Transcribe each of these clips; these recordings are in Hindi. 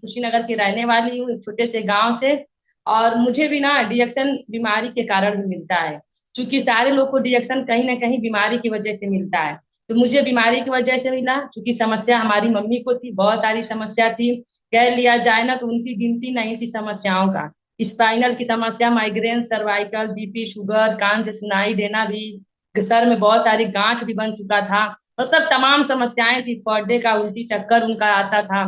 कुशीनगर की रहने वाली हूँ, एक छोटे से गांव से। और मुझे भी ना डिएक्शन बीमारी के कारण भी मिलता है। क्योंकि सारे लोग को डिएक्शन कहीं ना कहीं बीमारी की वजह से मिलता है। तो मुझे बीमारी की वजह से मिला, क्योंकि समस्या हमारी मम्मी को थी, बहुत सारी समस्या थी। कह लिया जाए ना तो उनकी गिनती नहीं थी समस्याओं का। स्पाइनल की समस्या, माइग्रेन, सर्वाइकल, बीपी, शुगर, कान से सुनाई देना भी, सर में बहुत सारी गांठ भी बन चुका था। मतलब तमाम समस्याएं थी, पर्दे का उल्टी चक्कर उनका आता था।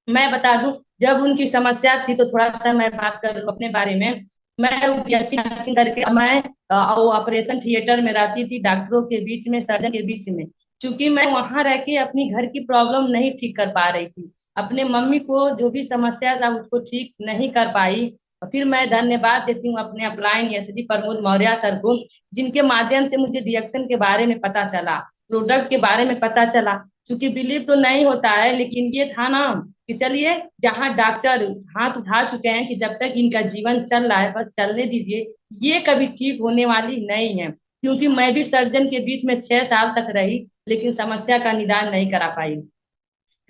मैं बता दूं, जब उनकी समस्या थी तो थोड़ा सा मैं बात करूं अपने बारे में। मैं यूपीएससी नर्सिंग करके मैं वो ऑपरेशन थिएटर में रहती थी, डॉक्टरों के बीच में, सर्जन के बीच में। क्योंकि मैं वहां रह के अपनी घर की प्रॉब्लम नहीं ठीक कर पा रही थी। अपने मम्मी को जो भी समस्या था उसको ठीक नहीं कर पाई। और फिर मैं धन्यवाद देती हूँ अपने upline SD Pramod Maurya sir को, जिनके माध्यम से मुझे रिएक्शन के बारे में पता चला, प्रोडक्ट के बारे में पता चला। क्योंकि बिलीव तो नहीं होता है, लेकिन ये था ना कि चलिए, जहाँ डॉक्टर हाथ उठा चुके हैं कि जब तक इनका जीवन चल रहा है बस चलने दीजिए, ये कभी ठीक होने वाली नहीं है। क्योंकि मैं भी सर्जन के बीच में 6 साल तक रही, लेकिन समस्या का निदान नहीं करा पाई।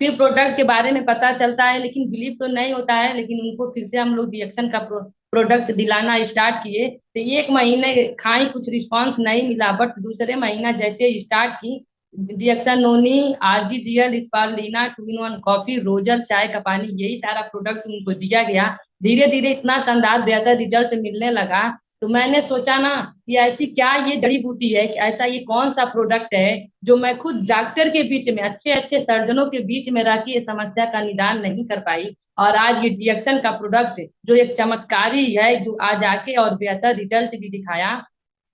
फिर प्रोडक्ट के बारे में पता चलता है, लेकिन बिलीव तो नहीं होता है, लेकिन उनको फिर से हम लोग रिएक्शन का प्रोडक्ट दिलाना स्टार्ट किए। तो 1 महीने खाई, कुछ रिस्पांस नहीं मिला, बट दूसरे महीना जैसे स्टार्ट की, reaction noni, RGGL, spirulina, 2 in 1 coffee, रोजल, चाय का पानी, यही सारा प्रोडक्ट उनको दिया गया। धीरे धीरे इतना शानदार बेहतर रिजल्ट मिलने लगा। तो मैंने सोचा ना कि ऐसी क्या ये जड़ी बूटी है, कि ऐसा ये कौन सा प्रोडक्ट है जो मैं खुद डॉक्टर के बीच में, अच्छे अच्छे सर्जनों के बीच में रह के ये समस्या का निदान नहीं कर पाई। और आज ये रिएक्शन का प्रोडक्ट जो एक चमत्कारी है, जो आज आके और बेहतर रिजल्ट भी दिखाया।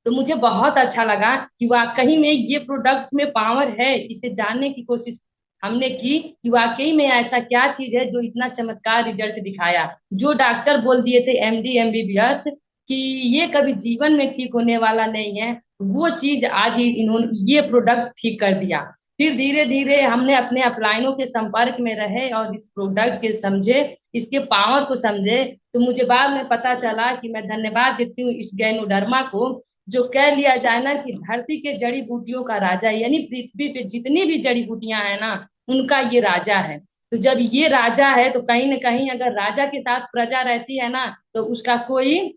तो मुझे बहुत अच्छा लगा कि वाकई में ये प्रोडक्ट में पावर है। इसे जानने की कोशिश हमने की कि वाकई में ऐसा क्या चीज है जो इतना चमत्कार रिजल्ट दिखाया। जो डॉक्टर बोल दिए थे, एमडी एमबीबीएस, कि ये कभी जीवन में ठीक होने वाला नहीं है, वो चीज आज ही इन्होंने ये प्रोडक्ट ठीक कर दिया। फिर धीरे धीरे हमने अपने अपलाइनों के संपर्क में रहे और इस प्रोडक्ट के समझे, इसके पावर को समझे। तो मुझे बाद में पता चला कि मैं धन्यवाद देती हूँ इस गैनोडर्मा को, जो कह लिया जाए ना कि धरती के जड़ी बूटियों का राजा, यानी पृथ्वी पे जितनी भी जड़ी बूटियां हैं ना, उनका ये राजा है। तो जब ये राजा है तो कहीं ना कहीं अगर राजा के साथ प्रजा रहती है ना, तो उसका कोई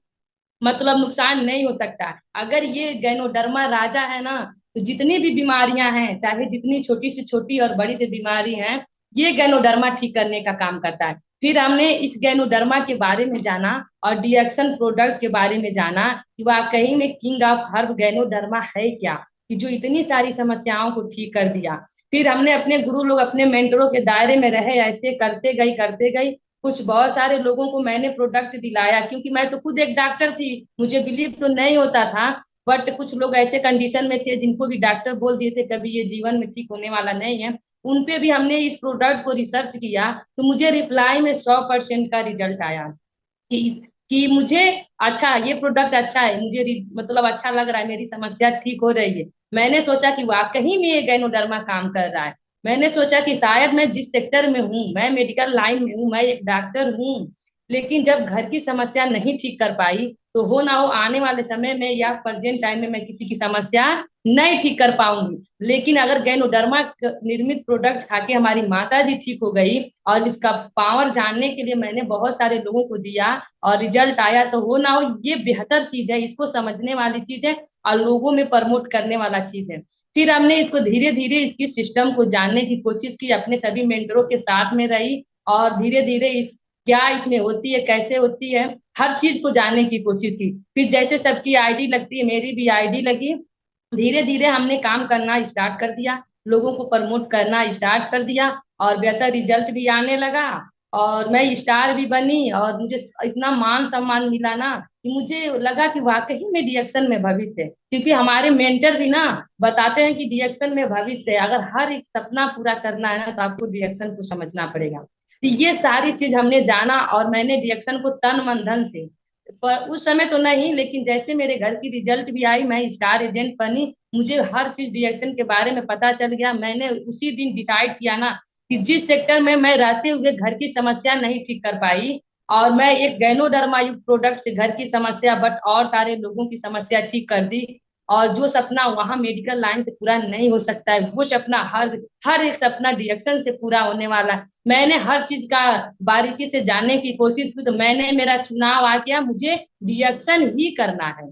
मतलब नुकसान नहीं हो सकता। अगर ये गैनोडर्मा राजा है ना, तो जितनी भी बीमारियां हैं, चाहे जितनी छोटी से छोटी और बड़ी से बीमारी हैं, ये गैनोडर्मा ठीक करने का काम करता है। फिर हमने इस गैनोडर्मा के बारे में जाना और डिएक्शन प्रोडक्ट के बारे में जाना कि वाकई में किंग ऑफ हर्ब गैनोडर्मा है क्या, कि जो इतनी सारी समस्याओं को ठीक कर दिया। फिर हमने अपने गुरु लोग, अपने मेंटरों के दायरे में रहे, ऐसे करते गई कुछ बहुत सारे लोगों को मैंने प्रोडक्ट दिलाया। क्योंकि मैं तो खुद एक डॉक्टर थी, मुझे बिलीव तो नहीं होता था। बट कुछ लोग ऐसे कंडीशन में थे जिनको भी डॉक्टर बोल दिए थे कभी ये जीवन में ठीक होने वाला नहीं है, उन पे भी हमने इस प्रोडक्ट को रिसर्च किया। तो मुझे रिप्लाई में 100% का रिजल्ट आया कि मुझे अच्छा, ये प्रोडक्ट अच्छा है, मुझे मतलब अच्छा लग रहा है, मेरी समस्या ठीक हो रही है। मैंने सोचा कि वाकई में ये गैनोडर्मा काम कर रहा है। मैंने सोचा कि शायद मैं जिस सेक्टर में हूँ, मैं मेडिकल लाइन में हूँ, मैं एक डॉक्टर हूँ, लेकिन जब घर की समस्या नहीं ठीक कर पाई, तो हो ना हो आने वाले समय में या प्रेजेंट टाइम में मैं किसी की समस्या नहीं ठीक कर पाऊंगी। लेकिन अगर गैनोडर्मा निर्मित प्रोडक्ट खा के हमारी माता जी ठीक हो गई, और इसका पावर जानने के लिए मैंने बहुत सारे लोगों को दिया और रिजल्ट आया, तो हो ना हो ये बेहतर चीज है, इसको समझने वाली चीज है और लोगों में प्रमोट करने वाला चीज है। फिर हमने इसको धीरे धीरे इसकी सिस्टम को जानने की कोशिश की, अपने सभी मेंटरों के साथ में रही, और धीरे धीरे इस क्या इसमें होती है, कैसे होती है, हर चीज को जानने की कोशिश की। फिर जैसे सबकी आईडी लगती है, मेरी भी आईडी लगी। धीरे धीरे हमने काम करना स्टार्ट कर दिया, लोगों को प्रमोट करना स्टार्ट कर दिया, और बेहतर रिजल्ट भी आने लगा। और मैं स्टार भी बनी, और मुझे इतना मान सम्मान मिला ना कि मुझे लगा कि वाकई में रिएक्शन में भविष्य है। क्योंकि हमारे मेंटर भी ना बताते हैं कि रिएक्शन में भविष्य है, अगर हर एक सपना पूरा करना है ना तो आपको रिएक्शन को समझना पड़ेगा। तो ये सारी चीज हमने जाना, और मैंने रिएक्शन को तन मन धन से, पर उस समय तो नहीं, लेकिन जैसे मेरे घर की रिजल्ट भी आई, मैं स्टार एजेंट बनी, मुझे हर चीज रिएक्शन के बारे में पता चल गया। मैंने उसी दिन डिसाइड किया ना कि जिस सेक्टर में मैं रहते हुए घर की समस्या नहीं ठीक कर पाई, और मैं एक गैनोडर्मा युक्त प्रोडक्ट से घर की समस्या बट और सारे लोगों की समस्या ठीक कर दी। और जो सपना वहां मेडिकल लाइन से पूरा नहीं हो सकता है, वो सपना हर हर एक सपना डिएक्शन से पूरा होने वाला है। मैंने हर चीज का बारीकी से जानने की कोशिश की, तो मैंने मेरा चुनाव आ गया, मुझे डिएक्शन ही करना है।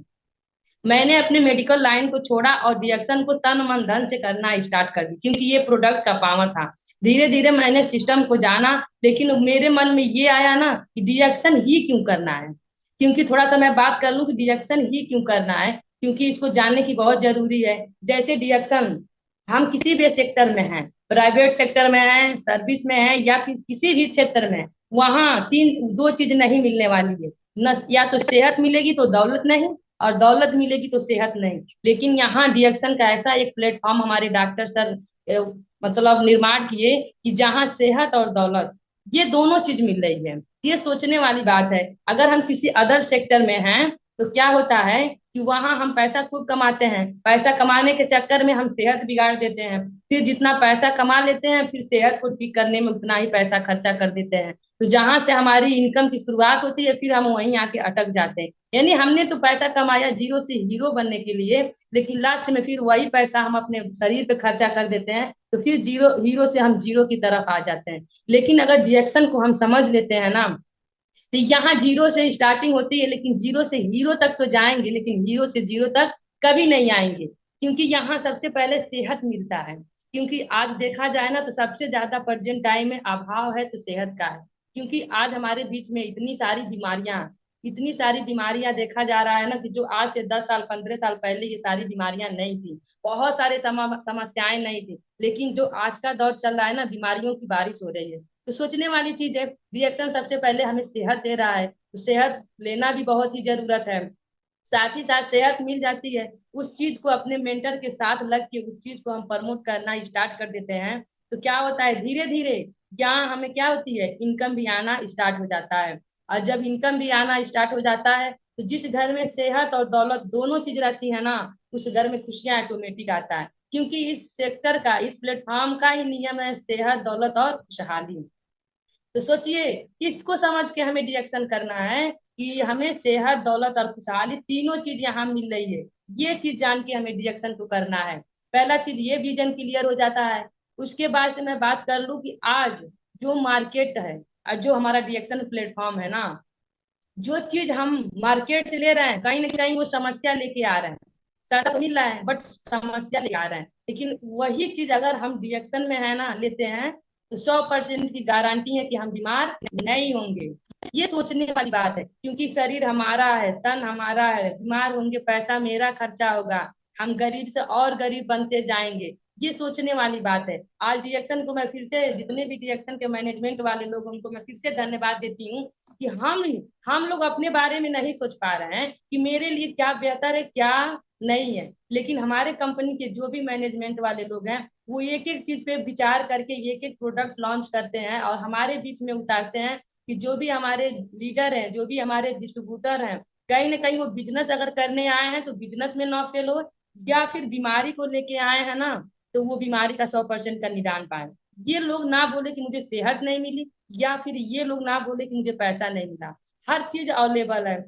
मैंने अपने मेडिकल लाइन को छोड़ा और रिएक्शन को तन मन धन से करना स्टार्ट कर दी, क्योंकि ये प्रोडक्ट का पावर था। धीरे धीरे मैंने सिस्टम को जाना, लेकिन मेरे मन में ये आया ना कि रिएक्शन ही क्यों करना है। क्योंकि थोड़ा सा मैं बात कर लूं कि रिएक्शन ही क्यों करना है, क्योंकि इसको जानने की बहुत जरूरी है। जैसे रिएक्शन, हम किसी भी सेक्टर में हैं, प्राइवेट सेक्टर में है, सर्विस में है, या फिर किसी भी क्षेत्र में, वहां तीन दो चीज नहीं मिलने वाली है। न या तो सेहत मिलेगी तो दौलत नहीं, और दौलत मिलेगी तो सेहत नहीं। लेकिन यहाँ डिएक्शन का ऐसा एक प्लेटफॉर्म हमारे डॉक्टर सर मतलब निर्माण किए कि जहाँ सेहत और दौलत, ये दोनों चीज मिल रही है। ये सोचने वाली बात है। अगर हम किसी अदर सेक्टर में हैं तो क्या होता है कि वहां हम पैसा खूब कमाते हैं, पैसा कमाने के चक्कर में हम सेहत बिगाड़ देते हैं, फिर जितना पैसा कमा लेते हैं फिर सेहत को ठीक करने में उतना ही पैसा खर्चा कर देते हैं। तो जहां से हमारी इनकम की शुरुआत होती है, फिर हम वहीं आके अटक जाते हैं। यानी हमने तो पैसा कमाया जीरो से हीरो बनने के लिए, लेकिन लास्ट में फिर वही पैसा हम अपने शरीर पे खर्चा कर देते हैं, तो फिर जीरो हीरो से हम जीरो की तरफ आ जाते हैं। लेकिन अगर रिएक्शन को हम समझ लेते हैं ना, तो यहाँ जीरो से स्टार्टिंग होती है, लेकिन जीरो से हीरो तक तो जाएंगे, लेकिन हीरो से जीरो तक कभी नहीं आएंगे। क्योंकि यहाँ सबसे पहले सेहत मिलता है। क्योंकि आज देखा जाए ना, तो सबसे ज्यादा प्रेजेंट टाइम में अभाव है तो सेहत का है। क्योंकि आज हमारे बीच में इतनी सारी बीमारियां देखा जा रहा है ना, कि जो आज से 10 साल 15 साल पहले ये सारी बीमारियां नहीं थी। बहुत सारे समस्याएं नहीं थी, लेकिन जो आज का दौर चल रहा है ना, बीमारियों की बारिश हो रही है। तो सोचने वाली चीज है। रिएक्शन सबसे पहले हमें सेहत दे रहा है, तो सेहत लेना भी बहुत ही जरूरत है। साथ ही साथ सेहत मिल जाती है, उस चीज को अपने मेंटर के साथ लग के उस चीज को हम प्रमोट करना स्टार्ट कर देते हैं, तो क्या होता है धीरे धीरे यहाँ हमें क्या होती है, इनकम भी आना स्टार्ट हो जाता है। और जब इनकम भी आना स्टार्ट हो जाता है, तो जिस घर में सेहत और दौलत दोनों चीज रहती है ना, उस घर में खुशियां ऑटोमेटिक आता है। क्योंकि इस सेक्टर का, इस प्लेटफॉर्म का ही नियम है सेहत दौलत और खुशहाली। तो सोचिए, इसको समझ के हमें डिएक्शन करना है कि हमें सेहत दौलत और खुशहाली तीनों चीज यहाँ मिल रही है। ये चीज जान के हमें डिएक्शन को करना है। पहला चीज ये विजन क्लियर हो जाता है। उसके बाद से मैं बात कर लूं कि आज जो मार्केट है और जो हमारा डिएक्शन प्लेटफॉर्म है ना, जो चीज हम मार्केट से ले रहे हैं, कहीं ना कहीं वो समस्या लेके आ रहे हैं। सारा तो मिल रहा है बट समस्या लेके आ रहे हैं। लेकिन वही चीज अगर हम रिएक्शन में है ना लेते हैं, तो 100% की गारंटी है कि हम बीमार नहीं होंगे। ये सोचने वाली बात है, क्योंकि शरीर हमारा है, तन हमारा है, बीमार होंगे पैसा मेरा खर्चा होगा, हम गरीब से और गरीब बनते जाएंगे। ये सोचने वाली बात है। आज रिएक्शन को मैं फिर से, जितने भी रिएक्शन के मैनेजमेंट वाले लोग हैं, उनको मैं फिर से धन्यवाद देती हूँ कि हम लोग अपने बारे में नहीं सोच पा रहे हैं कि मेरे लिए क्या बेहतर है क्या नहीं है। लेकिन हमारे कंपनी के जो भी मैनेजमेंट वाले लोग हैं, वो एक एक चीज पे विचार करके एक एक प्रोडक्ट लॉन्च करते हैं और हमारे बीच में उतारते हैं, कि जो भी हमारे लीडर हैं, जो भी हमारे डिस्ट्रीब्यूटर हैं, कहीं ना कहीं वो बिजनेस अगर करने आए हैं तो बिजनेस में ना फेल हो, या फिर बीमारी को लेके आए हैं ना, तो वो बीमारी का 100% का निदान पाए। ये लोग ना बोले कि मुझे सेहत नहीं मिली, या फिर ये लोग ना बोले कि मुझे पैसा नहीं मिला। हर चीज अवेलेबल है।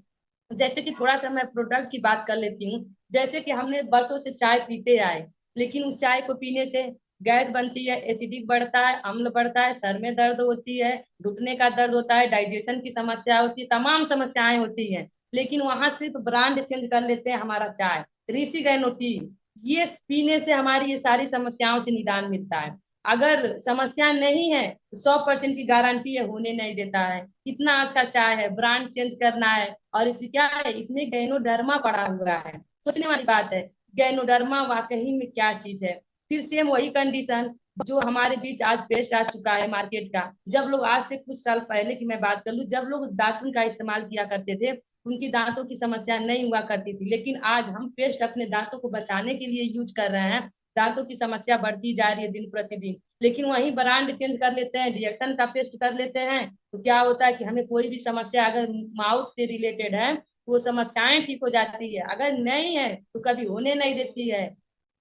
जैसे कि थोड़ा सा मैं प्रोडक्ट की बात कर लेती हूँ। जैसे कि हमने बरसों से चाय पीते आए, लेकिन उस चाय को पीने से गैस बनती है, एसिडिक बढ़ता है, अम्ल बढ़ता है, सर में दर्द होती है, घुटने का दर्द होता है, डाइजेशन की समस्या होती है, तमाम समस्याएं होती हैं। लेकिन वहां सिर्फ ब्रांड चेंज कर लेते हैं हमारा चाय, ऋषि गैनो टी। ये पीने से हमारी ये सारी समस्याओं से निदान मिलता है। अगर समस्या नहीं है तो 100% की गारंटी है होने नहीं देता है। इतना अच्छा चाय है, ब्रांड चेंज करना है, और इसे क्या है, इसमें गैनोडर्मा पड़ा हुआ है। सोचने वाली बात है, गैनोडर्मा वाकई में क्या चीज है। फिर सेम वही कंडीशन जो हमारे बीच आज पेस्ट आ चुका है मार्केट का। जब लोग, आज से कुछ साल पहले की मैं बात कर लूं, जब लोग दातुन का इस्तेमाल किया करते थे, उनकी दांतों की समस्या नहीं हुआ करती थी। लेकिन आज हम पेस्ट अपने दांतों को बचाने के लिए यूज कर रहे हैं, दांतों की समस्या बढ़ती जा रही है दिन प्रतिदिन। लेकिन वही ब्रांड चेंज कर लेते हैं, रिएक्शन का पेस्ट कर लेते हैं, तो क्या होता है कि हमें कोई भी समस्या अगर माउथ से रिलेटेड है, वो समस्याएं ठीक हो जाती है, अगर नहीं है तो कभी होने नहीं देती है।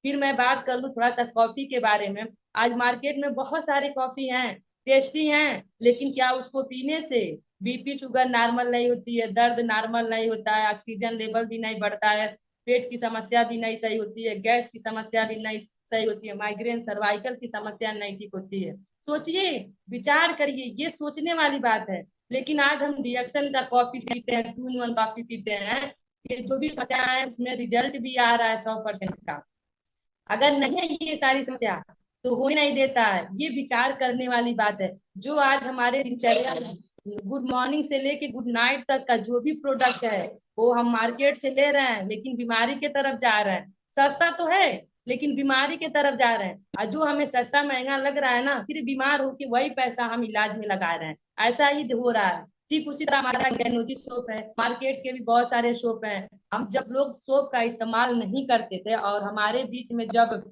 फिर मैं बात कर लूँ थोड़ा सा कॉफी के बारे में। आज मार्केट में बहुत सारे कॉफी हैं, टेस्टी हैं, लेकिन क्या उसको पीने से बीपी शुगर नॉर्मल नहीं होती है, दर्द नॉर्मल नहीं होता है, ऑक्सीजन लेवल भी नहीं बढ़ता है, पेट की समस्या भी नहीं सही होती है, गैस की समस्या भी नहीं सही होती है, माइग्रेन सर्वाइकल की समस्या नहीं ठीक होती है। सोचिए, विचार करिए, ये सोचने वाली बात है। लेकिन आज हम रिएक्शन का कॉफी पीते हैं, 2 in 1 कॉफी पीते हैं। ये जो भी समस्या है उसमें रिजल्ट भी आ रहा है 100% का। अगर नहीं है ये सारी समस्या तो हो ही नहीं देता है। ये विचार करने वाली बात है। जो आज हमारे दिनचर्या में गुड मॉर्निंग से लेके गुड नाइट तक का जो भी प्रोडक्ट है वो हम मार्केट से ले रहे हैं, लेकिन बीमारी के तरफ जा रहे हैं। सस्ता तो है लेकिन बीमारी के तरफ जा रहे हैं। और जो हमें सस्ता महंगा लग रहा है ना, फिर बीमार होके वही पैसा हम इलाज में लगा रहे हैं। ऐसा ही हो रहा है। ठीक उसी तरह हमारा गैनोजी सोप है, मार्केट के भी बहुत सारे सोप हैं। हम जब लोग सोप का इस्तेमाल नहीं करते थे और हमारे बीच में जब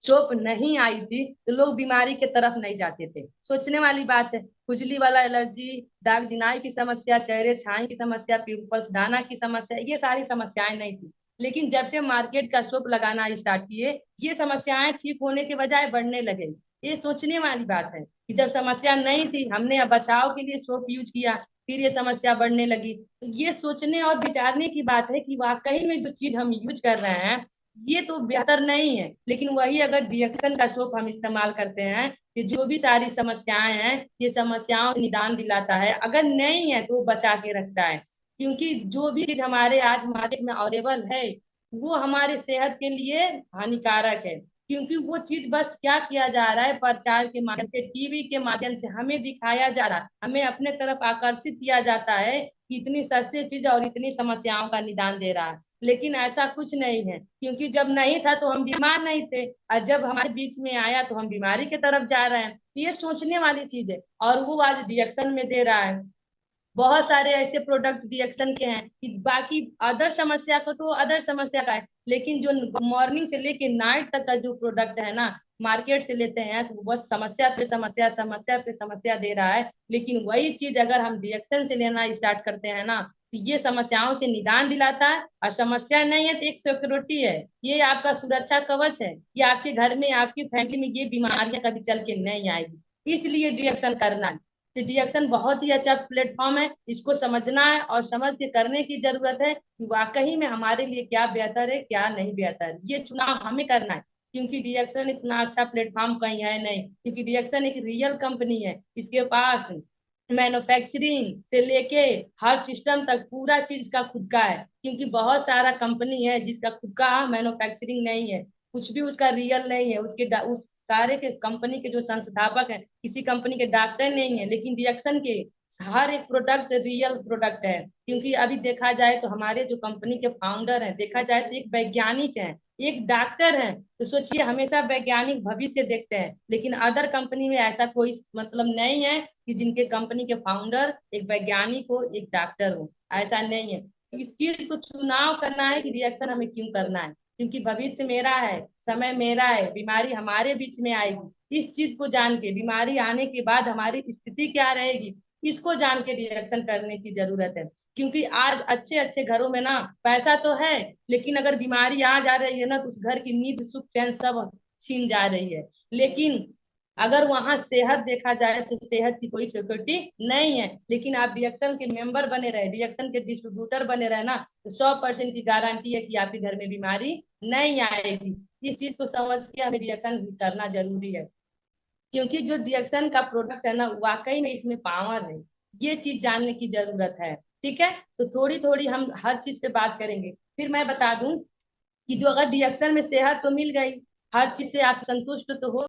सोप नहीं आई थी तो लोग बीमारी के तरफ नहीं जाते थे। सोचने वाली बात है। खुजली वाला एलर्जी, दाग दिनाई की समस्या, चेहरे छाई की समस्या, पिंपल्स दाना की समस्या, ये सारी समस्याएं नहीं थी। लेकिन जब से मार्केट का सोप लगाना स्टार्ट किए, ये समस्याएं ठीक होने के बजाय बढ़ने लगे। ये सोचने वाली बात है कि जब समस्या नहीं थी हमने बचाव के लिए सोप यूज किया, फिर ये समस्या बढ़ने लगी। तो ये सोचने और विचारने की बात है कि वाकई में जो चीज हम यूज कर रहे हैं ये तो बेहतर नहीं है। लेकिन वही अगर रिएक्शन का सोप हम इस्तेमाल करते हैं कि जो भी सारी समस्याएं हैं ये समस्याओं से निदान दिलाता है, अगर नहीं है तो वो बचा के रखता है। क्योंकि जो भी चीज हमारे आज मार्केट में अवेलेबल है वो हमारे सेहत के लिए हानिकारक है। क्योंकि वो चीज बस क्या किया जा रहा है, प्रचार के माध्यम से, टीवी के माध्यम से हमें दिखाया जा रहा है, हमें अपने तरफ आकर्षित किया जाता है कि इतनी सस्ती चीज और इतनी समस्याओं का निदान दे रहा है। लेकिन ऐसा कुछ नहीं है, क्योंकि जब नहीं था तो हम बीमार नहीं थे, और जब हमारे बीच में आया तो हम बीमारी की तरफ जा रहे हैं। ये सोचने वाली चीज है। और वो आज रिएक्शन में दे रहा है। बहुत सारे ऐसे प्रोडक्ट रिएक्शन के हैं कि बाकी अदर समस्या को तो अदर समस्या का है, लेकिन जो मॉर्निंग से लेके नाइट तक का जो प्रोडक्ट है ना, मार्केट से लेते हैं तो वो बस समस्या पे समस्या, समस्या पे समस्या दे रहा है। लेकिन वही चीज अगर हम रिएक्शन से लेना स्टार्ट करते हैं ना, तो ये समस्याओं से निदान दिलाता है। और समस्या नहीं है तो एक सिक्योरिटी है, ये आपका सुरक्षा कवच है। ये आपके घर में, आपकी फैमिली में ये बीमारियां कभी चल के नहीं आएगी। इसलिए रिएक्शन करना है। रिएक्शन बहुत ही अच्छा प्लेटफॉर्म है, इसको समझना है और समझ के करने की जरूरत है कि वाकई में हमारे लिए क्या बेहतर है क्या नहीं बेहतर है। ये चुनाव हमें करना है। क्योंकि रिएक्शन इतना अच्छा प्लेटफॉर्म कहीं है नहीं, क्योंकि रिएक्शन एक रियल कंपनी है। इसके पास मैन्युफैक्चरिंग से लेके हर सिस्टम तक पूरा चीज का खुद का है। क्योंकि बहुत सारा कंपनी है जिसका खुद का मैन्युफैक्चरिंग नहीं है, कुछ भी उसका रियल नहीं है। उस सारे के कंपनी के जो संस्थापक हैं किसी कंपनी के डॉक्टर नहीं है, लेकिन रिएक्शन के हर एक प्रोडक्ट रियल प्रोडक्ट है। क्योंकि अभी देखा जाए तो हमारे जो कंपनी के फाउंडर हैं, देखा जाए तो एक वैज्ञानिक हैं, एक डॉक्टर हैं। तो सोचिए, हमेशा वैज्ञानिक भविष्य देखते हैं, लेकिन अदर कंपनी में ऐसा कोई मतलब नहीं है कि जिनके कंपनी के फाउंडर एक वैज्ञानिक हो, एक डॉक्टर हो। ऐसा नहीं है। तो इस चीज को चुनाव करना है कि रिएक्शन हमें क्यों करना है। क्योंकि भविष्य मेरा है, समय मेरा है, बीमारी हमारे बीच में आएगी। इस चीज को जान के बीमारी आने के बाद हमारी स्थिति क्या रहेगी, इसको जान के रिएक्शन करने की जरूरत है। क्योंकि आज अच्छे अच्छे घरों में ना पैसा तो है, लेकिन अगर बीमारी आ जा रही है ना तो उस घर की नींद सुख चैन सब छीन जा रही है। लेकिन अगर वहां सेहत देखा जाए तो सेहत की कोई सिक्योरिटी नहीं है। लेकिन आप रिएक्शन के मेंबर बने रहे, रिएक्शन के डिस्ट्रीब्यूटर बने रहे ना, तो 100% की गारंटी है कि आपके घर में बीमारी नहीं आएगी। इस चीज को समझ के हमें रिएक्शन करना जरूरी है। क्योंकि जो रिएक्शन का प्रोडक्ट है ना वाकई में इसमें पावर है। ये चीज जानने की जरूरत है। ठीक है, तो थोड़ी थोड़ी हम हर चीज पे बात करेंगे। फिर मैं बता दूं कि जो अगर रिएक्शन में सेहत तो मिल गई, हर चीज से आप संतुष्ट तो हो